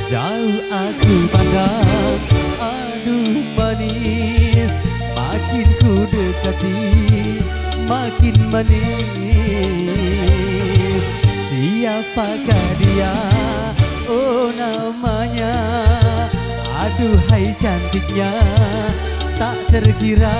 Jauh aku pandang, aduh manis, makin ku dekati, makin manis. Siapakah dia? Oh namanya, aduhai cantiknya, tak terkira.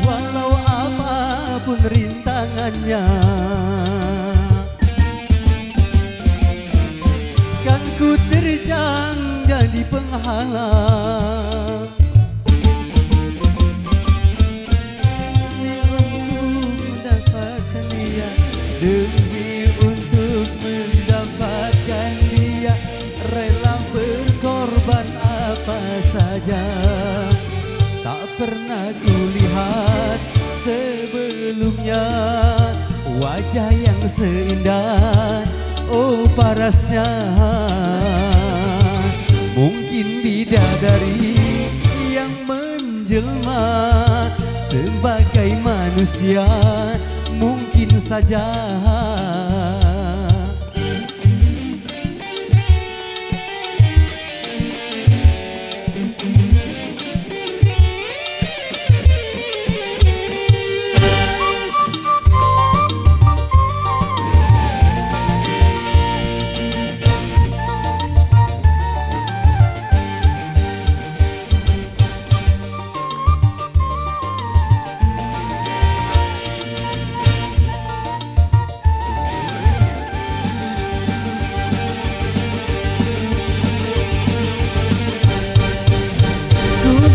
Walau apapun rintangannya, kan ku terjang jadi penghalang. Demi untuk mendapatkan dia, rela berkorban apa saja. Tak pernah kulihat sebelumnya wajah yang seindah, oh parasnya. Mungkin bidadari yang menjelma sebagai manusia, mungkin saja.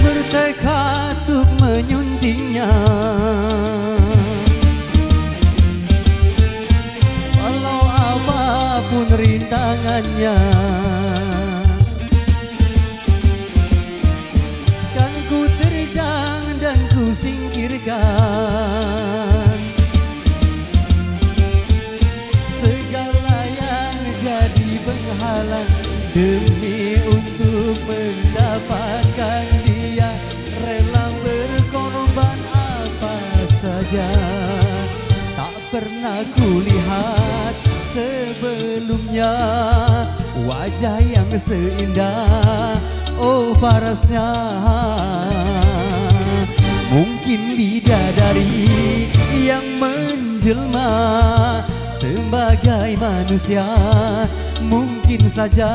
Bertekad untuk menyuntingnya, walau apapun rintangannya, kan ku terjang dan ku singkirkan segala yang jadi penghalang demi untuk mendapatkan dia, rela berkorban apa saja. Tak pernah kulihat sebelumnya wajah yang seindah, oh parasnya. Mungkin bidadari yang menjelma sebagai manusia, mungkin saja.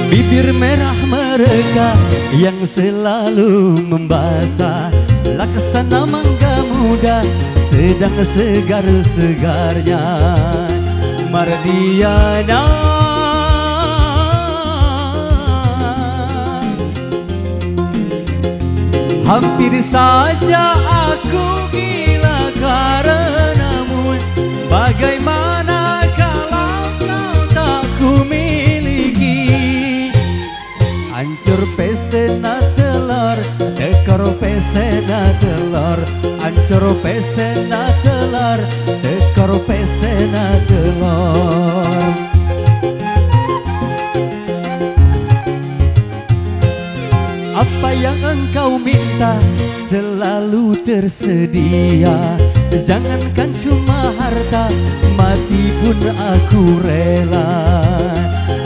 Bibir merah mereka yang selalu membasah, laksana mangga muda sedang segar-segarnya. Mardiana, hampir saja aku gila karenamu. Bagaimana kalau kau tak ku miliki? Hancur pesena telur, tekor pesena telur. Hancur pesena telur, tekor pesena telur. telur. Apa yang engkau minta selalu tersedia. Jangankan cuma harta, mati pun aku rela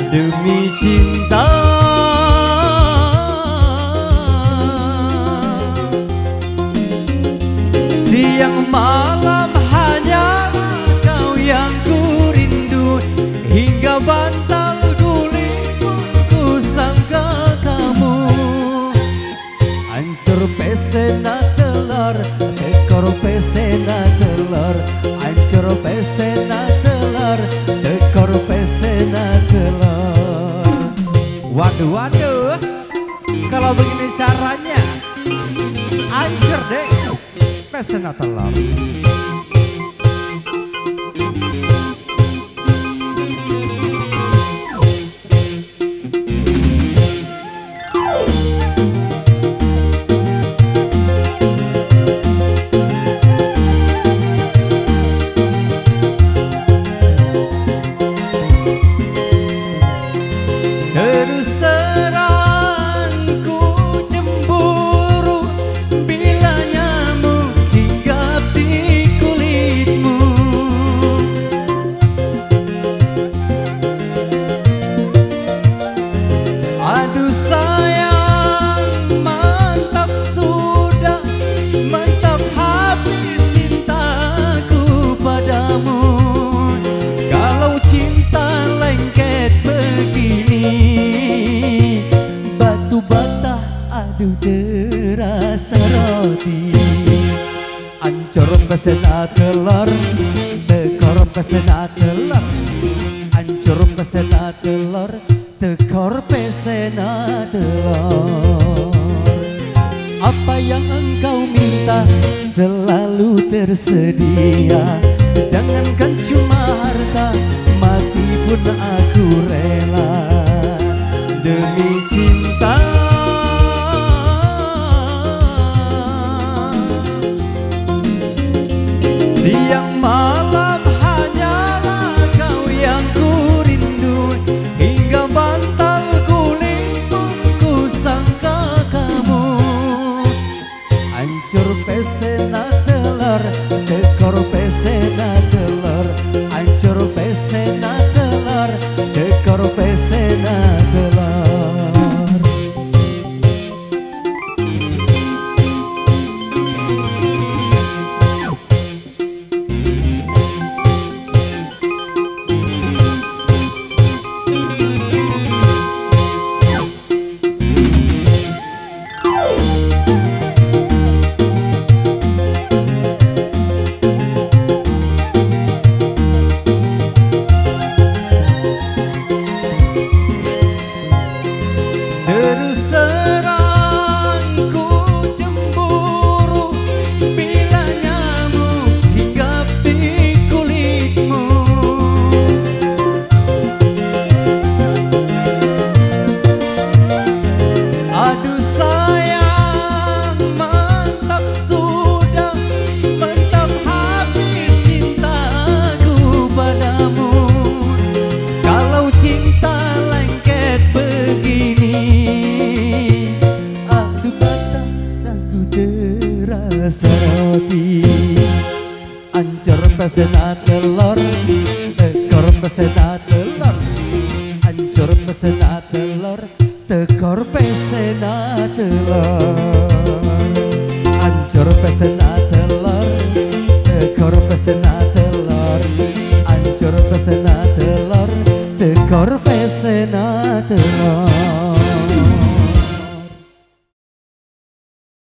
demi cinta. Siang malam hanya kau yang ku rindu, hingga bantal guling ku sangka kamu. Hancur pesena telur, ekor pesena telur. Hancur pesena telur, ekor pesena telur. Waduh, waduh, kalau begini caranya hancur deh pesena telur. Terus terang ku cemburu bila nyamuk hinggap di kulitmu. Aduh sayang, mantap sudah, mantap habis cintaku padamu. Kalau cinta lengket begini, batu bata aduh terasa roti. Ancur pesena telur, tekor pesena telur. Ancur pesena telur, tekor pesena telur. Apa yang engkau minta selalu tersedia. Jangankan cuma harta, mati pun aku rela demi cinta. Siang malam hanyalah kau yang ku rindu, hingga bantal guling pun ku sangka kamu. Hancur pesena telur, tekor pesena telur. Hancur pesena telur, tekor pesena telur. Terus terang ku cemburu bila nyamuk hinggap di kulitmu. Aduh sayang, mantap sudah, mantap habis cintaku padamu. Kalau cinta lengket begini, aduh bata aku terasa roti. Ancur pesena telur, tekor pesena telur. Ancur pesena telur, tekor pesena telur. Ancur pesena telur, tekor pesena telur. Ancur pesena telur, tekor pesena telur.